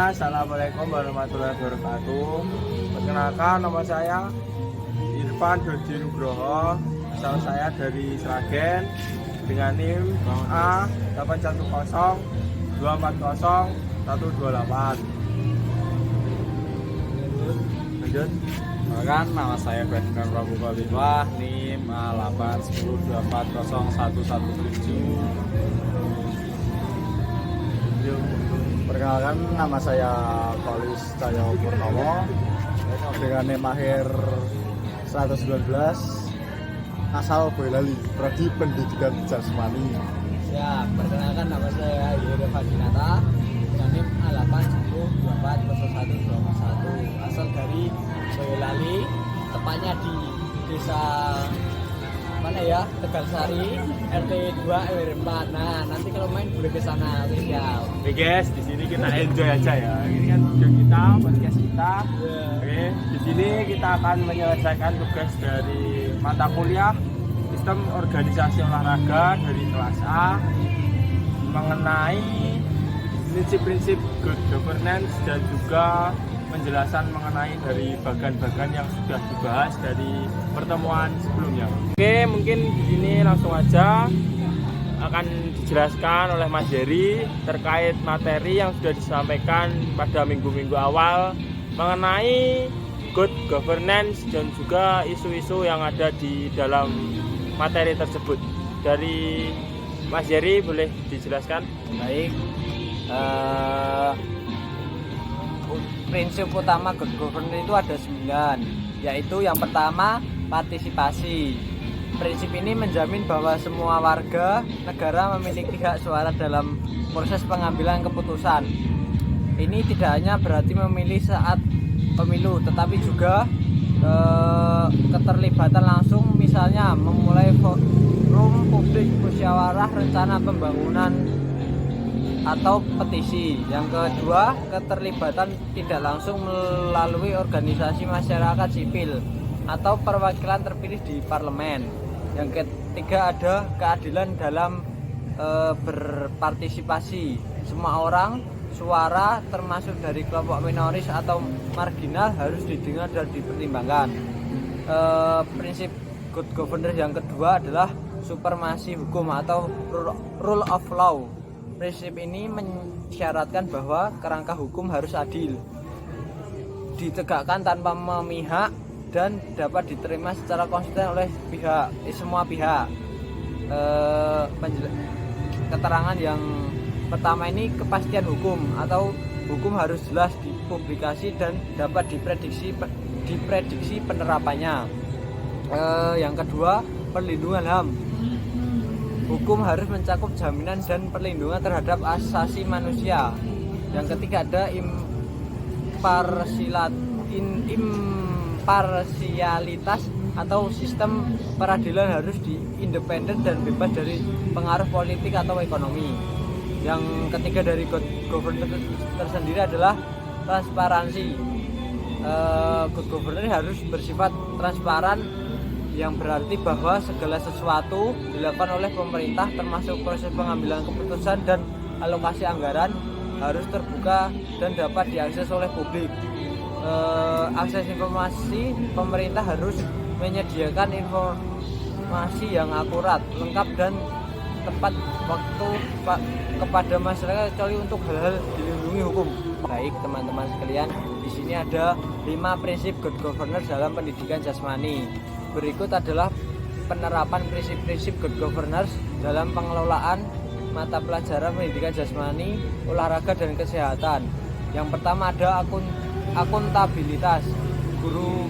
Assalamualaikum warahmatullahi wabarakatuh. Perkenalkan, nama saya Irfan Dodi Nugroho. Asal saya dari Sragen dengan NIM A 810 240 128. Lanjut. Perkenalkan, nama saya Ferdinand Pramuka Limah, NIM A810240117. Perkenalkan, nama saya Paulis Cahyo Purnomo dengan NIM akhir 119, asal Boyolali, prodi pendidikan jasmani. Ya, perkenalkan, nama saya Yudha Fadinata dengan NIM A810240121, asal dari Boyolali, tepatnya di desa mana ya, Tegalsari, RT 2 RW 4. Nah, nanti kalau main boleh ke sana. Ya. Oke guys, di sini kita enjoy aja ya. Ini kan video kita, podcast kita. Oke, di sini kita akan menyelesaikan tugas dari mata kuliah Sistem Organisasi Olahraga dari kelas A mengenai prinsip-prinsip good governance dan juga penjelasan mengenai dari bagian-bagian yang sudah dibahas dari pertemuan sebelumnya. Oke, mungkin di sini langsung aja akan dijelaskan oleh Mas Jerry terkait materi yang sudah disampaikan pada minggu-minggu awal mengenai good governance dan juga isu-isu yang ada di dalam materi tersebut. Dari Mas Jerry boleh dijelaskan? Baik. Prinsip utama good governance itu ada 9, yaitu yang pertama partisipasi. Prinsip ini menjamin bahwa semua warga negara memiliki hak suara dalam proses pengambilan keputusan. Ini tidak hanya berarti memilih saat pemilu, tetapi juga keterlibatan langsung, misalnya memulai forum publik, musyawarah rencana pembangunan, atau petisi. Yang kedua, keterlibatan tidak langsung melalui organisasi masyarakat sipil atau perwakilan terpilih di parlemen. Yang ketiga, ada keadilan dalam berpartisipasi. Semua orang suara, termasuk dari kelompok minoris atau marginal, harus didengar dan dipertimbangkan. Prinsip good governance yang kedua adalah supremasi hukum atau rule of law. Prinsip ini mensyaratkan bahwa kerangka hukum harus adil, ditegakkan tanpa memihak, dan dapat diterima secara konsisten oleh semua pihak. Keterangan yang pertama ini kepastian hukum atau hukum harus jelas dipublikasi dan dapat diprediksi penerapannya. Yang kedua, perlindungan HAM. Hukum harus mencakup jaminan dan perlindungan terhadap asasi manusia. Yang ketiga, ada imparsialitas atau sistem peradilan harus independen dan bebas dari pengaruh politik atau ekonomi. Yang ketiga dari good governance tersendiri adalah transparansi. Good governance harus bersifat transparan, yang berarti bahwa segala sesuatu dilakukan oleh pemerintah, termasuk proses pengambilan keputusan dan alokasi anggaran, harus terbuka dan dapat diakses oleh publik. Akses informasi, pemerintah harus menyediakan informasi yang akurat, lengkap, dan tepat waktu kepada masyarakat, kecuali untuk hal-hal dilindungi hukum. Baik teman-teman sekalian, di sini ada 5 prinsip good governance dalam pendidikan jasmani. Berikut adalah penerapan prinsip-prinsip good governance dalam pengelolaan mata pelajaran pendidikan jasmani, olahraga, dan kesehatan. Yang pertama ada akuntabilitas. Guru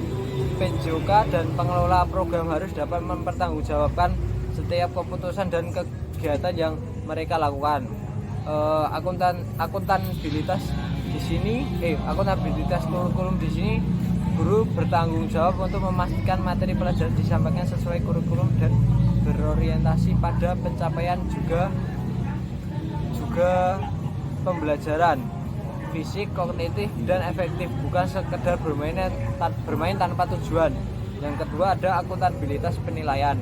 PJOK dan pengelola program harus dapat mempertanggungjawabkan setiap keputusan dan kegiatan yang mereka lakukan. Akuntabilitas kurikulum di sini, guru bertanggung jawab untuk memastikan materi pelajaran disampaikan sesuai kurikulum dan berorientasi pada pencapaian juga pembelajaran fisik, kognitif, dan efektif, bukan sekedar bermain tanpa tujuan. Yang kedua ada akuntabilitas penilaian.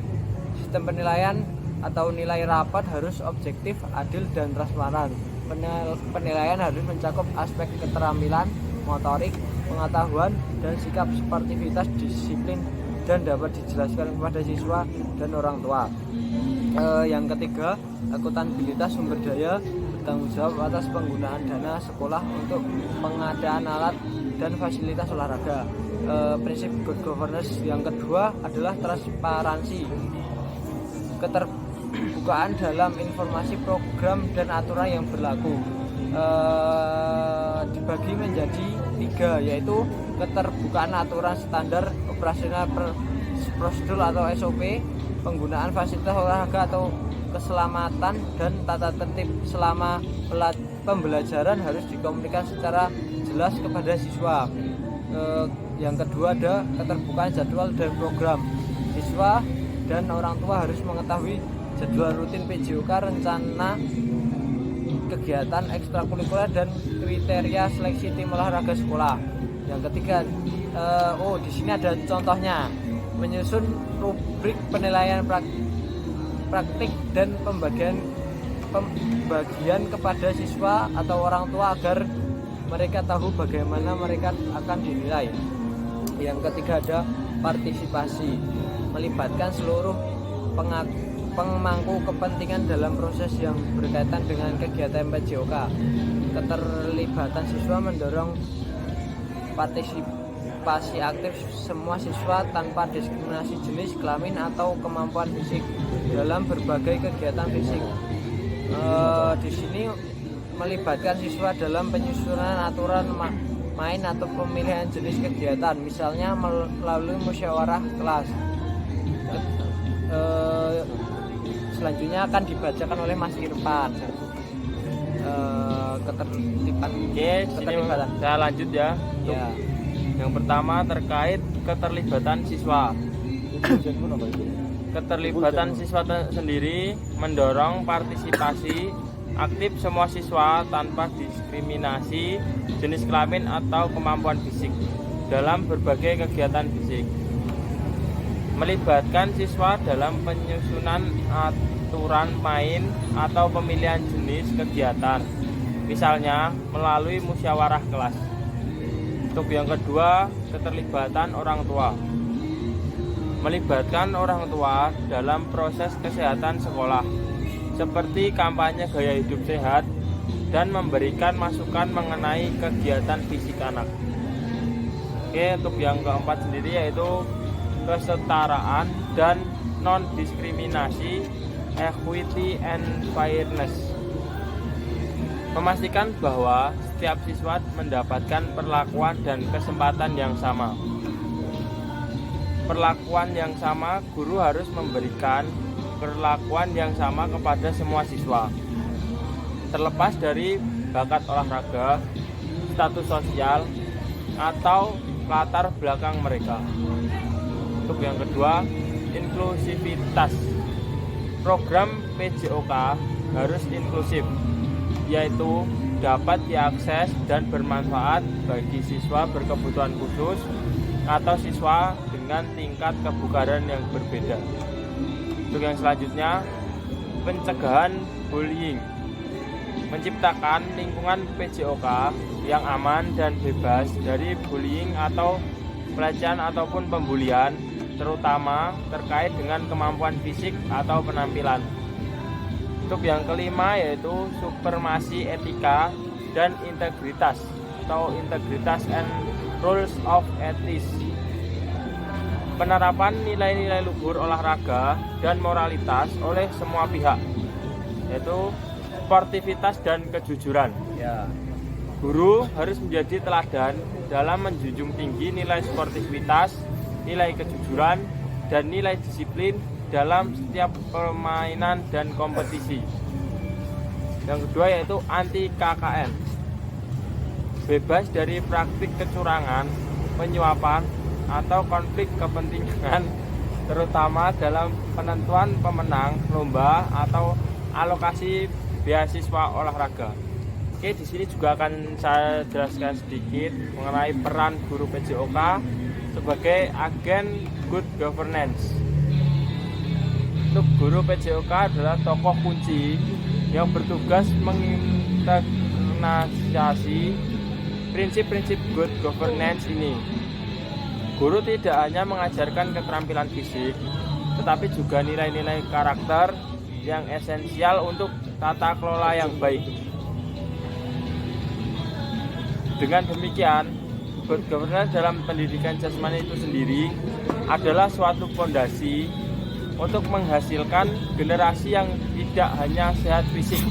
Sistem penilaian atau nilai rapat harus objektif, adil, dan transparan. Penilaian harus mencakup aspek keterampilan, motorik, pengetahuan, dan sikap sportivitas, disiplin, dan dapat dijelaskan kepada siswa dan orang tua. Yang ketiga, akuntabilitas sumber daya, bertanggung jawab atas penggunaan dana sekolah untuk pengadaan alat dan fasilitas olahraga. Prinsip good governance yang kedua adalah transparansi, keterbukaan dalam informasi program dan aturan yang berlaku. Dibagi menjadi 3, yaitu keterbukaan aturan standar operasional prosedur atau SOP, penggunaan fasilitas olahraga atau keselamatan, dan tata tertib selama pembelajaran harus dikomunikasikan secara jelas kepada siswa. Yang kedua ada keterbukaan jadwal dan program. Siswa dan orang tua harus mengetahui jadwal rutin PJOK, rencana kegiatan ekstrakurikuler, dan kriteria seleksi tim olahraga sekolah. Yang ketiga, di sini ada contohnya, menyusun rubrik penilaian praktik dan pembagian kepada siswa atau orang tua agar mereka tahu bagaimana mereka akan dinilai. Yang ketiga ada partisipasi, melibatkan seluruh pemangku kepentingan dalam proses yang berkaitan dengan kegiatan PJOK. Keterlibatan siswa mendorong partisipasi aktif semua siswa tanpa diskriminasi jenis, kelamin, atau kemampuan fisik dalam berbagai kegiatan fisik. Di sini melibatkan siswa dalam penyusunan aturan main atau pemilihan jenis kegiatan, misalnya melalui musyawarah kelas. Selanjutnya akan dibacakan oleh Mas Irfan. Keterlibatan. Saya lanjut ya. Ya. Yang pertama terkait keterlibatan siswa. Keterlibatan siswa sendiri mendorong partisipasi aktif semua siswa tanpa diskriminasi jenis kelamin atau kemampuan fisik dalam berbagai kegiatan fisik. Melibatkan siswa dalam penyusunan aturan main atau pemilihan jenis kegiatan, misalnya melalui musyawarah kelas. Untuk yang kedua, keterlibatan orang tua. Melibatkan orang tua dalam proses kesehatan sekolah, seperti kampanye gaya hidup sehat dan memberikan masukan mengenai kegiatan fisik anak. Untuk yang keempat sendiri yaitu kesetaraan dan non-diskriminasi, equity and fairness. Memastikan bahwa setiap siswa mendapatkan perlakuan dan kesempatan yang sama. Perlakuan yang sama, guru harus memberikan perlakuan yang sama kepada semua siswa, terlepas dari bakat olahraga, status sosial, atau latar belakang mereka. Untuk yang kedua, inklusivitas. Program PJOK harus inklusif, yaitu dapat diakses dan bermanfaat bagi siswa berkebutuhan khusus atau siswa dengan tingkat kebugaran yang berbeda. Untuk yang selanjutnya, pencegahan bullying. Menciptakan lingkungan PJOK yang aman dan bebas dari bullying atau pelecehan ataupun pembulian, terutama terkait dengan kemampuan fisik atau penampilan. Untuk yang kelima yaitu supremasi etika dan integritas atau integritas and rules of ethics. Penerapan nilai-nilai luhur olahraga dan moralitas oleh semua pihak, yaitu sportivitas dan kejujuran. Ya. Guru harus menjadi teladan dalam menjunjung tinggi nilai sportivitas, nilai kejujuran, dan nilai disiplin dalam setiap permainan dan kompetisi. Yang kedua yaitu anti KKN. Bebas dari praktik kecurangan, penyuapan, atau konflik kepentingan, terutama dalam penentuan pemenang lomba atau alokasi beasiswa olahraga. Oke, di sini juga akan saya jelaskan sedikit mengenai peran guru PJOK sebagai agen good governance. Untuk guru PJOK adalah tokoh kunci yang bertugas internalisasi prinsip-prinsip good governance ini. Guru tidak hanya mengajarkan keterampilan fisik, tetapi juga nilai-nilai karakter yang esensial untuk tata kelola yang baik. Dengan demikian, good governance dalam pendidikan jasmani itu sendiri adalah suatu fondasi untuk menghasilkan generasi yang tidak hanya sehat fisik,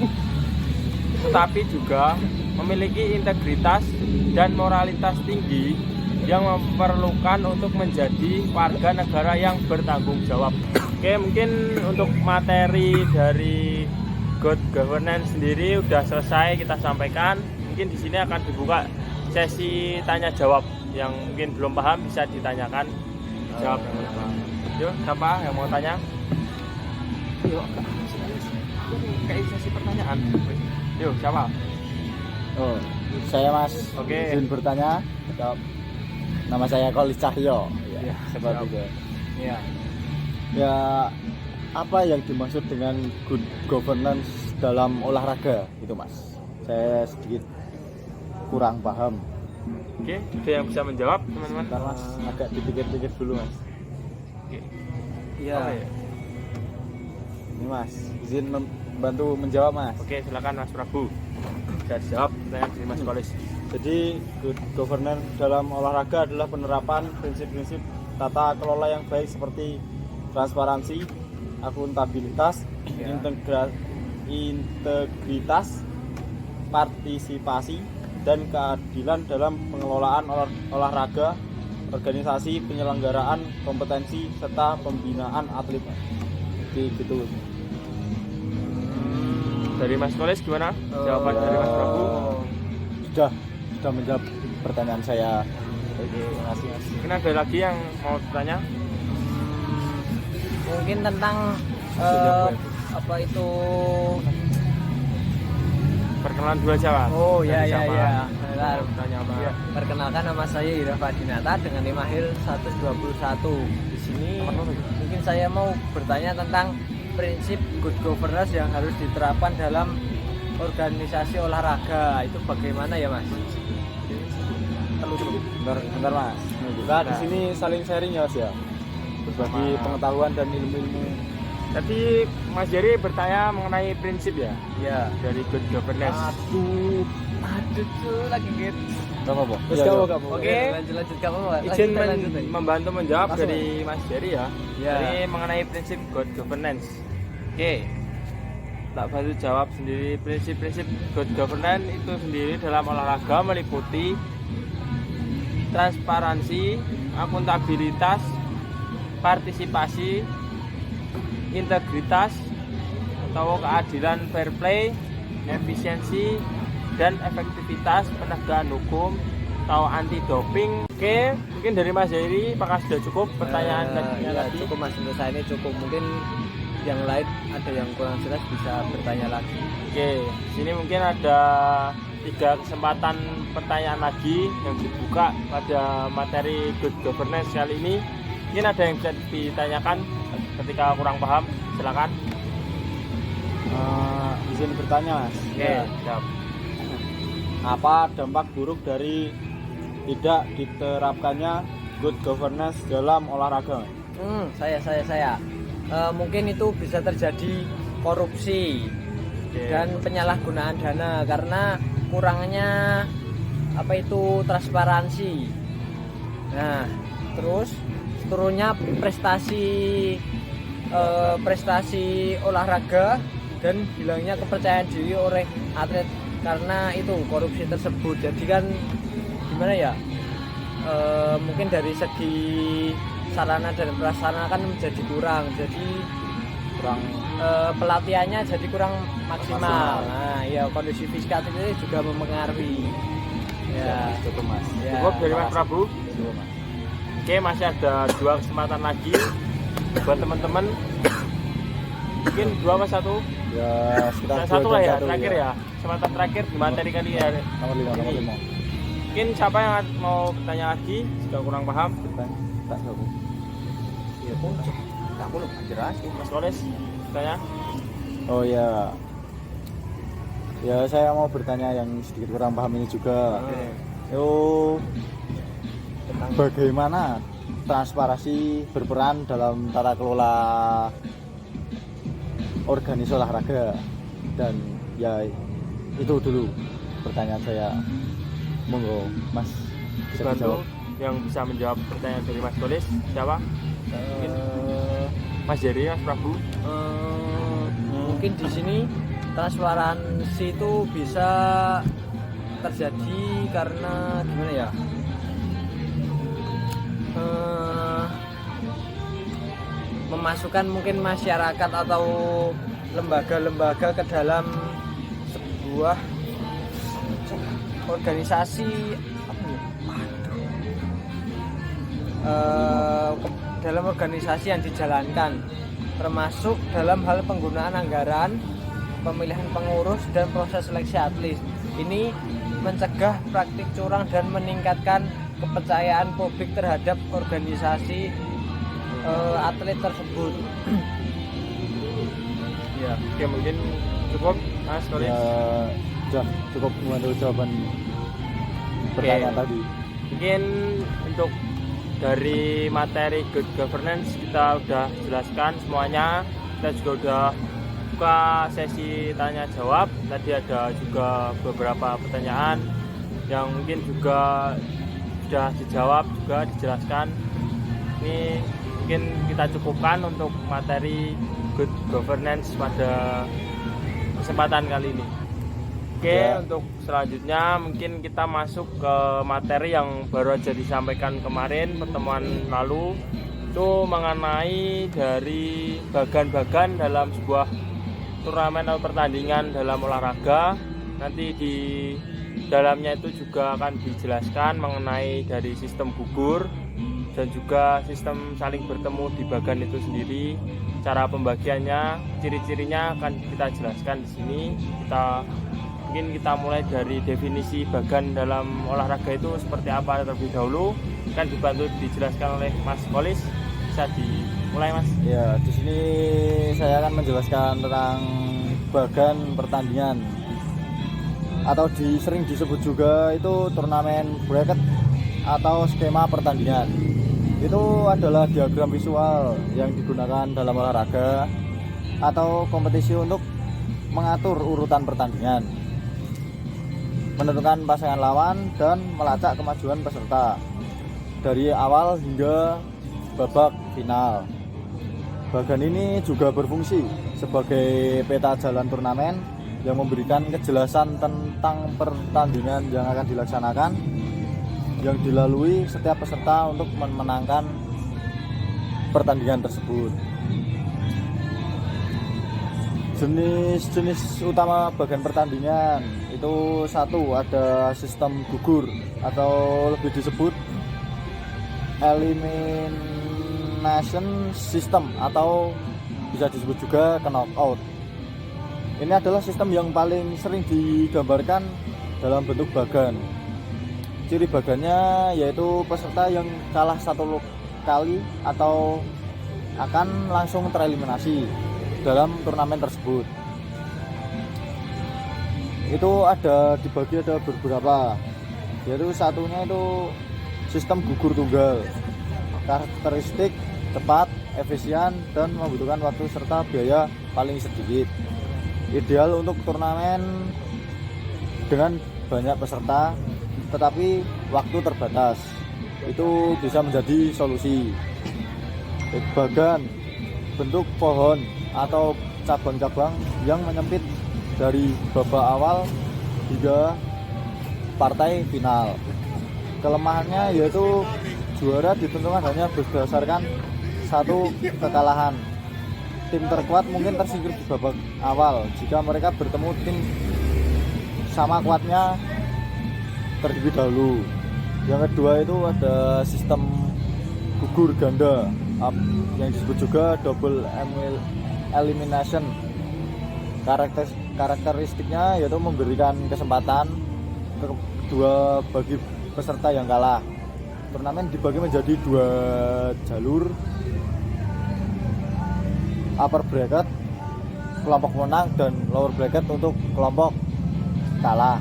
tetapi juga memiliki integritas dan moralitas tinggi yang memerlukan untuk menjadi warga negara yang bertanggung jawab. Oke, mungkin untuk materi dari good governance sendiri udah selesai kita sampaikan. Mungkin di sini akan dibuka sesi tanya jawab, yang mungkin belum paham bisa ditanyakan, jawab. Yuk, siapa yang mau tanya? Yuk, kayak sesi pertanyaan. Yuk, siapa? Oh, saya Mas. Oke. Izin bertanya. Jawab. Nama saya Kolis Cahyo. Ya, seperti siap. itu. Ya. Ya, apa yang dimaksud dengan good governance dalam olahraga itu, Mas? Saya sedikit kurang paham. Oke, ada yang bisa menjawab, teman-teman? Bentar, Mas, agak dipikir-pikir dulu, Mas. Oke. Iya. Apa ya? Ini, Mas, izin membantu menjawab, Mas. Oke, silakan Mas Prabu. Bisa dijawab pertanyaan dari Mas Kolis. Jadi, good governance dalam olahraga adalah penerapan prinsip-prinsip tata kelola yang baik seperti transparansi, akuntabilitas, Ya. integritas, partisipasi, dan keadilan dalam pengelolaan olahraga, organisasi, penyelenggaraan kompetensi, serta pembinaan atlet. Jadi gitu. Dari Mas Kolis gimana? Jawaban dari Mas Prabu? Sudah menjawab pertanyaan saya. Oke, terima kasih Mas. Mungkin ada lagi yang mau bertanya? Mungkin tentang apa itu? Perkenalan dulu aja, Mas. Oh ya Dari ya siapa? ya. Mau bertanya apa? Ya, perkenalkan nama saya Ira Fadinata dengan NIM Mahir 121. Di sini mungkin saya mau bertanya tentang prinsip good governance yang harus diterapkan dalam organisasi olahraga. Itu bagaimana ya, Mas? Bentar Mas. Kita di sini saling sharing ya Mas ya. Berbagi pengetahuan dan ilmu-ilmu. Tadi Mas Jerry bertanya mengenai prinsip ya Ya. dari good governance. Aduh tuh lagi gitu. Gak apa-apa. Terus kamu gak apa-apa. Oke, Oke. lanjut kamu, Pak. Izin Lanjut. membantu menjawab Langsung. dari Mas Jerry ya. Ya. Jadi mengenai prinsip good governance. Oke. Tak bantu jawab sendiri. Prinsip-prinsip good governance itu sendiri dalam olahraga meliputi transparansi, akuntabilitas, partisipasi, integritas atau keadilan, fair play, efisiensi, dan efektivitas penegakan hukum atau anti doping. Oke, mungkin dari Mas Jerry apakah sudah cukup pertanyaan ya, tadi? cukup Mas, menurut saya ini cukup. Mungkin yang lain ada yang kurang jelas bisa bertanya lagi. Oke, sini mungkin ada 3 kesempatan pertanyaan lagi yang dibuka pada materi good governance kali ini. Mungkin ada yang bisa ditanyakan ketika kurang paham, silakan. Izin bertanya Mas. Oke, siap. Apa dampak buruk dari tidak diterapkannya good governance dalam olahraga? Saya. Mungkin itu bisa terjadi korupsi Oke. dan penyalahgunaan dana karena kurangnya apa itu transparansi. Nah, terus turunnya prestasi olahraga dan hilangnya kepercayaan diri oleh atlet karena itu korupsi tersebut. Jadi kan gimana ya? Mungkin dari segi sarana dan prasarana kan menjadi kurang. Jadi pelatihannya jadi kurang maksimal. Nah, ya kondisi fiskal itu juga mempengaruhi. Ya, Cukup Mas. ya. Cukup dari Mas Prabu. Cukup Mas. Oke, masih ada 2 kesempatan lagi buat teman-teman. Mungkin 2 apa 1? Ya sekitar Nah, 1 lah ya, 2 dan 1 terakhir ya. Kesempatan terakhir di materi kali ya. Nomor 5. Mungkin siapa yang mau bertanya lagi jika kurang paham? Tak tahu. Ya, kamu lu jelas. Mas Kolis, bertanya. Oh ya. Ya saya mau bertanya yang sedikit kurang paham ini juga. Yo, bagaimana transparansi berperan dalam tata kelola organisasi olahraga? Dan ya itu dulu pertanyaan saya. Monggo Mas bisa Dibantu dijawab. yang bisa menjawab pertanyaan dari Mas Kolis siapa? Mungkin Mas Jerry, Mas Prabu. Mungkin di sini transparansi itu bisa terjadi karena gimana ya? Memasukkan mungkin masyarakat atau lembaga-lembaga ke dalam sebuah organisasi ke dalam organisasi yang dijalankan, termasuk dalam hal penggunaan anggaran, pemilihan pengurus dan proses seleksi atlet. Ini mencegah praktik curang dan meningkatkan kepercayaan publik terhadap organisasi atlet tersebut. Ya, oke, mungkin cukup Mas Kolis. Ya, sudah cukup membantu jawaban pertanyaan tadi. Mungkin untuk dari materi good governance kita udah jelaskan semuanya. Kita juga udah buka sesi tanya jawab. Tadi ada juga beberapa pertanyaan yang mungkin juga sudah dijawab, juga dijelaskan. Ini mungkin kita cukupkan untuk materi good governance pada kesempatan kali ini. Oke, Ya. untuk selanjutnya mungkin kita masuk ke materi yang baru aja disampaikan kemarin pertemuan lalu, itu mengenai dari bagan-bagan dalam sebuah turnamen atau pertandingan dalam olahraga. Nanti di dalamnya itu juga akan dijelaskan mengenai dari sistem gugur dan juga sistem saling bertemu di bagan itu sendiri. Cara pembagiannya, ciri-cirinya akan kita jelaskan di sini. Mungkin kita mulai dari definisi bagan dalam olahraga itu seperti apa terlebih dahulu. Kan dibantu dijelaskan oleh Mas Kolis. Bisa dimulai, Mas. Ya, di sini saya akan menjelaskan tentang bagan pertandingan atau sering disebut juga itu turnamen bracket atau skema pertandingan. Itu adalah diagram visual yang digunakan dalam olahraga atau kompetisi untuk mengatur urutan pertandingan, menentukan pasangan lawan dan melacak kemajuan peserta dari awal hingga babak final. Bagan ini juga berfungsi sebagai peta jalan turnamen yang memberikan kejelasan tentang pertandingan yang akan dilaksanakan, yang dilalui setiap peserta untuk memenangkan pertandingan tersebut. Jenis-jenis utama bagan pertandingan itu satu, ada sistem gugur atau lebih disebut elimination system atau bisa disebut juga knockout. Ini adalah sistem yang paling sering digambarkan dalam bentuk bagan. Ciri bagannya yaitu peserta yang kalah satu kali atau akan langsung tereliminasi dalam turnamen tersebut. Itu dibagi ada beberapa, yaitu satunya itu sistem gugur tunggal, karakteristik cepat, efisien, dan membutuhkan waktu serta biaya paling sedikit. Ideal untuk turnamen dengan banyak peserta tetapi waktu terbatas. Itu bisa menjadi solusi. Bagan bentuk pohon atau cabang-cabang yang menyempit dari babak awal hingga partai final. Kelemahannya yaitu juara ditentukan hanya berdasarkan satu kekalahan. Tim terkuat mungkin tersingkir di babak awal jika mereka bertemu tim sama kuatnya terlebih dahulu. Yang kedua itu ada sistem gugur ganda yang disebut juga double elimination. Karakteristiknya yaitu memberikan kesempatan kedua bagi peserta yang kalah. Turnamen dibagi menjadi 2 jalur, upper bracket kelompok menang dan lower bracket untuk kelompok kalah.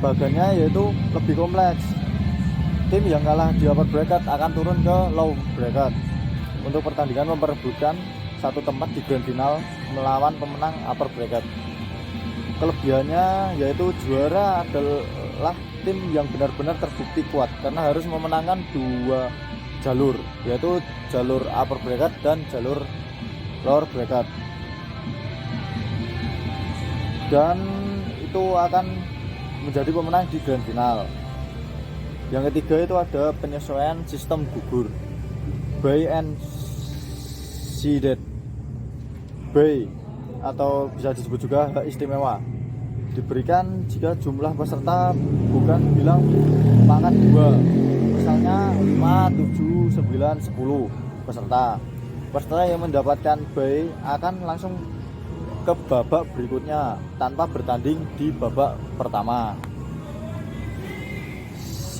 Bagannya yaitu lebih kompleks. Tim yang kalah di upper bracket akan turun ke low bracket untuk pertandingan memperebutkan satu tempat di grand final melawan pemenang upper bracket. Kelebihannya yaitu juara adalah tim yang benar-benar terbukti kuat karena harus memenangkan 2 jalur, yaitu jalur upper bracket dan jalur lower bracket. Dan itu akan menjadi pemenang di grand final. Yang ketiga itu ada penyesuaian sistem gugur, buy and seeded. Buy atau bisa disebut juga hak istimewa diberikan jika jumlah peserta bukan bilang pangkat 2, misalnya 5, 7, 9, 10 peserta. Peserta yang mendapatkan buy akan langsung ke babak berikutnya tanpa bertanding di babak pertama.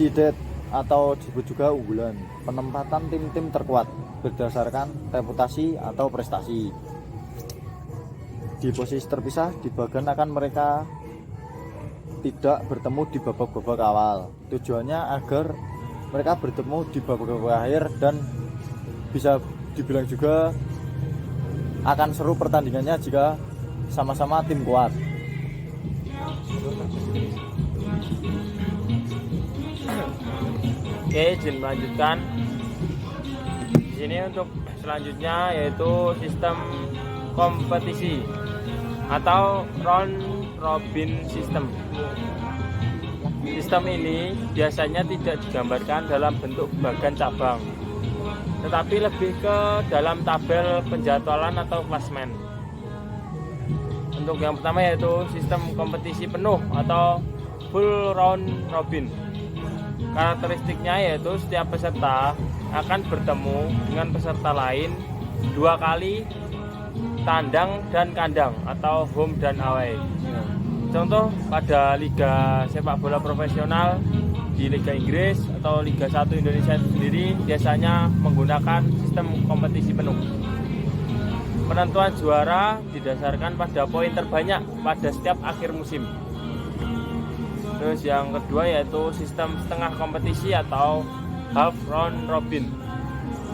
Seeded atau disebut juga unggulan, penempatan tim-tim terkuat berdasarkan reputasi atau prestasi. Di posisi terpisah di bagian akan mereka tidak bertemu di babak-babak awal. Tujuannya agar mereka bertemu di babak-babak akhir dan bisa dibilang juga akan seru pertandingannya jika sama-sama tim kuat. Oke, izin melanjutkan. Di sini untuk selanjutnya yaitu sistem kompetisi atau round robin system. Sistem ini biasanya tidak digambarkan dalam bentuk bagan cabang, tetapi lebih ke dalam tabel penjadwalan atau klasmen. Untuk yang pertama yaitu sistem kompetisi penuh atau full round robin. Karakteristiknya yaitu setiap peserta akan bertemu dengan peserta lain 2 kali tandang dan kandang atau home dan away. Contoh pada liga sepak bola profesional di Liga Inggris atau Liga 1 Indonesia sendiri biasanya menggunakan sistem kompetisi penuh. Penentuan juara didasarkan pada poin terbanyak pada setiap akhir musim. Terus yang kedua yaitu sistem setengah kompetisi atau half round robin.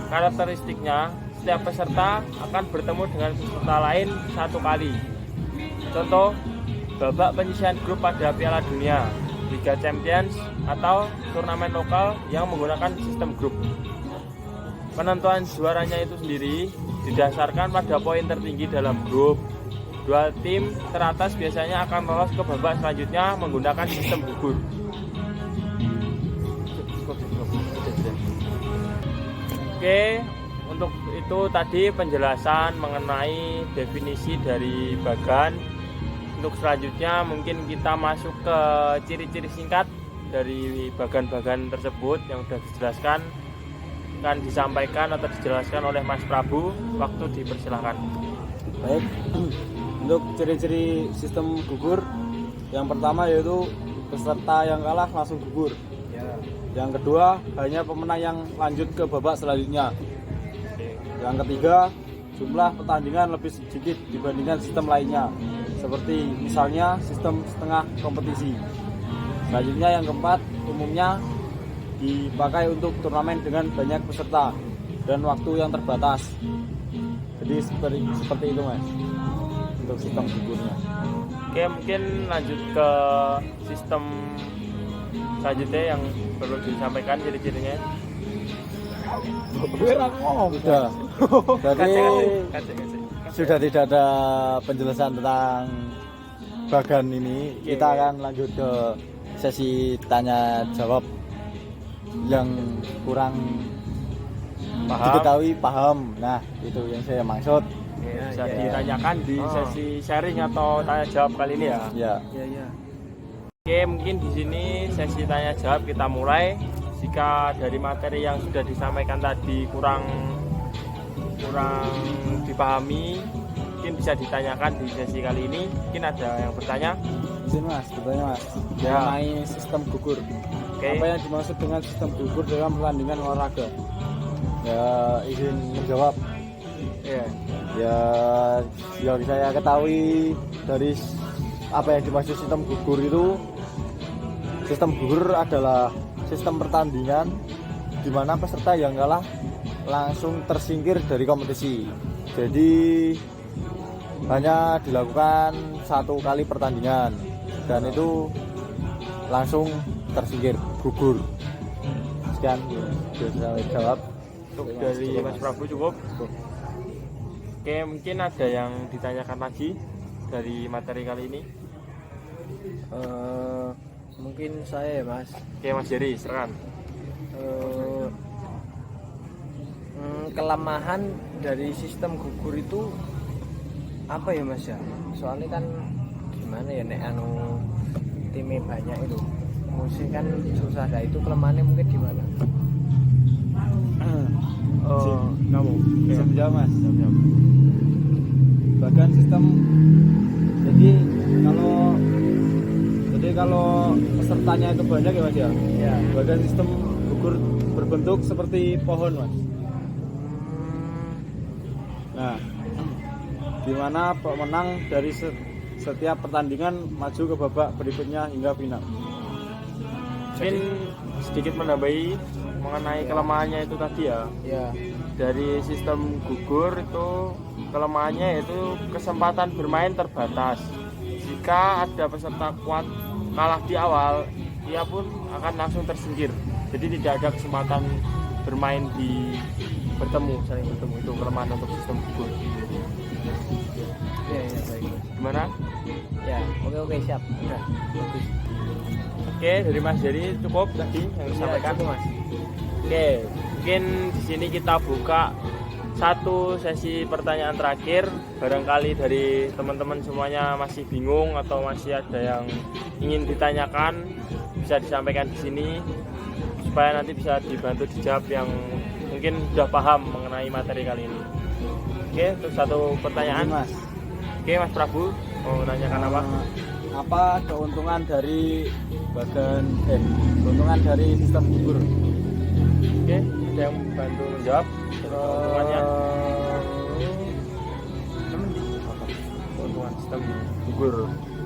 Karakteristiknya setiap peserta akan bertemu dengan peserta lain 1 kali. Contoh, babak penyisihan grup pada Piala Dunia, Liga Champions, atau turnamen lokal yang menggunakan sistem grup. Penentuan juaranya itu sendiri didasarkan pada poin tertinggi dalam grup. 2 tim teratas biasanya akan lolos ke babak selanjutnya menggunakan sistem gugur. Oke, untuk itu tadi penjelasan mengenai definisi dari bagan. Untuk selanjutnya mungkin kita masuk ke ciri-ciri singkat dari bagan-bagan tersebut yang sudah dijelaskan, akan disampaikan atau dijelaskan oleh Mas Prabu. Waktu dipersilahkan. Baik, untuk ciri-ciri sistem gugur, yang pertama yaitu peserta yang kalah langsung gugur. Yang kedua, hanya pemenang yang lanjut ke babak selanjutnya. Yang ketiga, jumlah pertandingan lebih sedikit dibandingkan sistem lainnya, seperti misalnya sistem setengah kompetisi. Selanjutnya yang keempat, umumnya dipakai untuk turnamen dengan banyak peserta dan waktu yang terbatas. Jadi seperti itu Mas, untuk sistem gugurnya. Oke, mungkin lanjut ke sistem selanjutnya yang perlu disampaikan ciri-cirinya. Sudah. Jadi sudah tidak ada penjelasan tentang bagan ini. Kita akan lanjut ke sesi tanya jawab yang kurang diketahui paham. Nah, itu yang saya maksud. Bisa ditanyakan di sesi sharing atau tanya jawab kali ini ya. Ya. Oke, mungkin di sini sesi tanya jawab kita mulai. Jika dari materi yang sudah disampaikan tadi kurang dipahami, mungkin bisa ditanyakan di sesi kali ini. Mungkin ada yang bertanya. Izin Mas, bertanya Mas, Ya. mengenai sistem gugur. Oke. Apa yang dimaksud dengan sistem gugur dalam pertandingan olahraga? Ya, izin menjawab. Iya. Ya, yang saya ketahui dari apa yang dimaksud sistem gugur itu, sistem gugur adalah sistem pertandingan di mana peserta yang kalah langsung tersingkir dari kompetisi. Jadi hanya dilakukan 1 kali pertandingan dan itu langsung tersingkir, gugur. Sekian bisa saya jawab. Untuk dari Mas Prabu cukup. Oke, mungkin ada yang ditanyakan lagi dari materi kali ini. Mungkin saya ya Mas. Oke Mas Jerry, silakan. Kelemahan dari sistem gugur itu apa ya Mas ya? Soalnya kan gimana ya nek anu timnya banyak itu musik kan susah. Nah itu kelemahannya mungkin gimana? Kamu Bisa menjawab Mas. Bagian sistem, jadi kalau pesertanya itu banyak ya Mas ya. Ya. Bagian sistem gugur berbentuk seperti pohon Mas. Nah, di mana pemenang dari setiap pertandingan maju ke babak berikutnya hingga final. mungkin sedikit menambahi mengenai kelemahannya itu tadi ya. Ya. Dari sistem gugur itu kelemahannya yaitu kesempatan bermain terbatas. Jika ada peserta kuat kalah di awal, ia pun akan langsung tersingkir. Jadi tidak ada kesempatan bermain di saling bertemu. Itu kelemahan untuk sistem gugur. Ya, baik. Gimana? Ya, oke siap. Udah, bagus. Oke, dari Mas Jerry cukup tadi yang disampaikan. Cukup, Mas. Oke, mungkin di sini kita buka satu sesi pertanyaan terakhir. Barangkali dari teman-teman semuanya masih bingung atau masih ada yang ingin ditanyakan, bisa disampaikan di sini supaya nanti bisa dibantu dijawab yang mungkin sudah paham mengenai materi kali ini. Oke, untuk satu pertanyaan. Mas. Oke, Mas Prabu mau menanyakan apa? Apa keuntungan dari keuntungan dari sistem gugur? Oke, ada yang bantu menjawab keuntungannya? Keuntungan sistem gugur.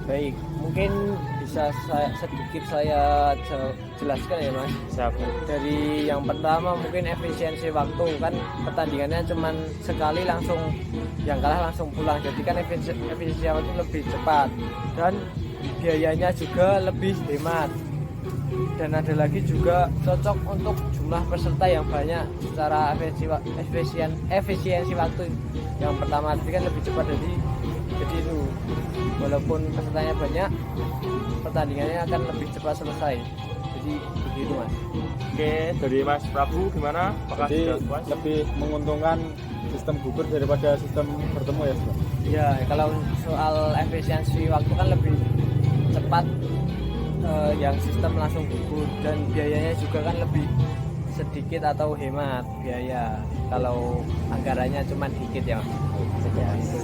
Baik, mungkin bisa sedikit saya jelaskan ya Mas. Siapa? Dari yang pertama mungkin efisiensi waktu, kan pertandingannya cuman sekali langsung yang kalah langsung pulang, jadi kan efisiensi waktu lebih cepat dan biayanya juga lebih hemat. Dan ada lagi juga cocok untuk jumlah peserta yang banyak secara efisiensi waktu. Yang pertama tadi kan lebih cepat, jadi itu walaupun pesertanya banyak, pertandingannya akan lebih cepat selesai. Jadi begitu Mas. Oke, dari Mas Prabu gimana? Apakah Jadi sudah puas? lebih menguntungkan sistem gugur daripada sistem bertemu ya Mas? Ya, kalau soal efisiensi waktu kan lebih cepat yang sistem langsung gugur, dan biayanya juga kan lebih sedikit atau hemat biaya kalau anggarannya cuma dikit ya. Terima kasih.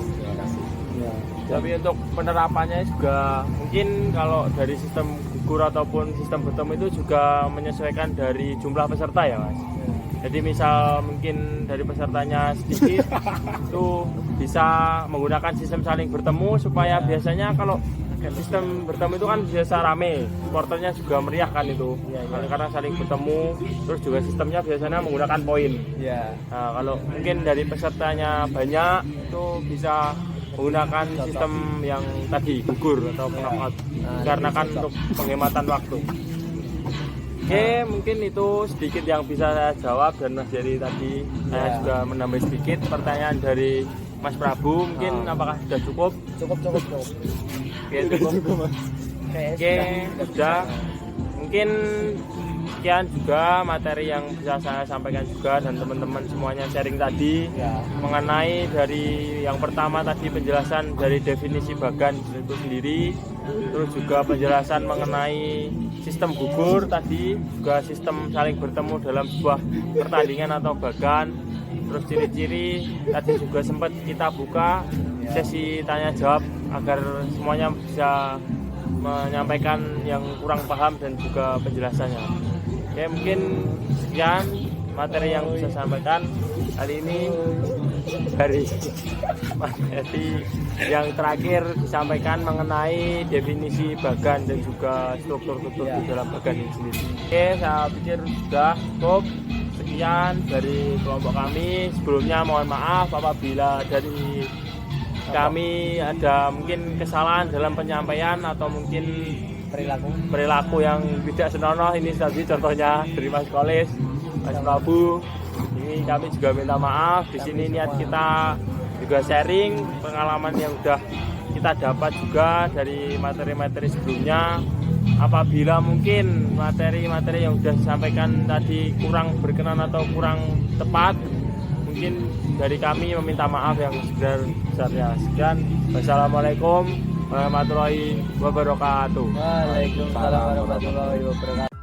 Ya. Tapi untuk penerapannya juga mungkin kalau dari sistem gugur ataupun sistem bertemu itu juga menyesuaikan dari jumlah peserta ya Mas. Jadi misal mungkin dari pesertanya sedikit itu bisa menggunakan sistem saling bertemu supaya biasanya kalau sistem bertemu itu kan biasa rame, supporternya juga meriah kan itu. Karena saling bertemu, terus juga sistemnya biasanya menggunakan poin. Ya. Nah, kalau mungkin dari pesertanya banyak itu bisa menggunakan sistem yang tadi gugur atau knockout, karena kan untuk penghematan waktu. Oke, mungkin itu sedikit yang bisa saya jawab, dan Mas Jerry tadi saya juga menambah sedikit pertanyaan dari Mas Prabu. Mungkin apakah sudah cukup? Cukup. Oke, cukup. Oke, sudah. Mungkin sekian juga materi yang bisa saya sampaikan juga, dan teman-teman semuanya sharing tadi mengenai dari yang pertama tadi penjelasan dari definisi bagan itu sendiri, terus juga penjelasan mengenai sistem gugur tadi, juga sistem saling bertemu dalam sebuah pertandingan atau bagan, terus ciri-ciri tadi juga sempat kita buka sesi tanya jawab agar semuanya bisa menyampaikan yang kurang paham dan juga penjelasannya. Oke, mungkin sekian materi yang bisa saya sampaikan hari ini. dari materi yang terakhir disampaikan mengenai definisi bagan dan juga struktur-struktur di dalam bagan ini sendiri. Oke, saya pikir sudah cukup. Sekian dari kelompok kami. Sebelumnya mohon maaf apabila dari kami ada mungkin kesalahan dalam penyampaian atau mungkin perilaku yang tidak senonoh. Ini tadi contohnya dari Mas Kolis, Mas Prabu. Ini kami juga minta maaf. Di sini niat kita juga sharing pengalaman yang udah kita dapat juga dari materi-materi sebelumnya. Apabila mungkin materi-materi yang sudah disampaikan tadi kurang berkenan atau kurang tepat, mungkin dari kami meminta maaf yang sebesar-besarnya. Sekian, wassalamualaikum warahmatullahi wabarakatuh. Waalaikumsalam warahmatullahi wabarakatuh.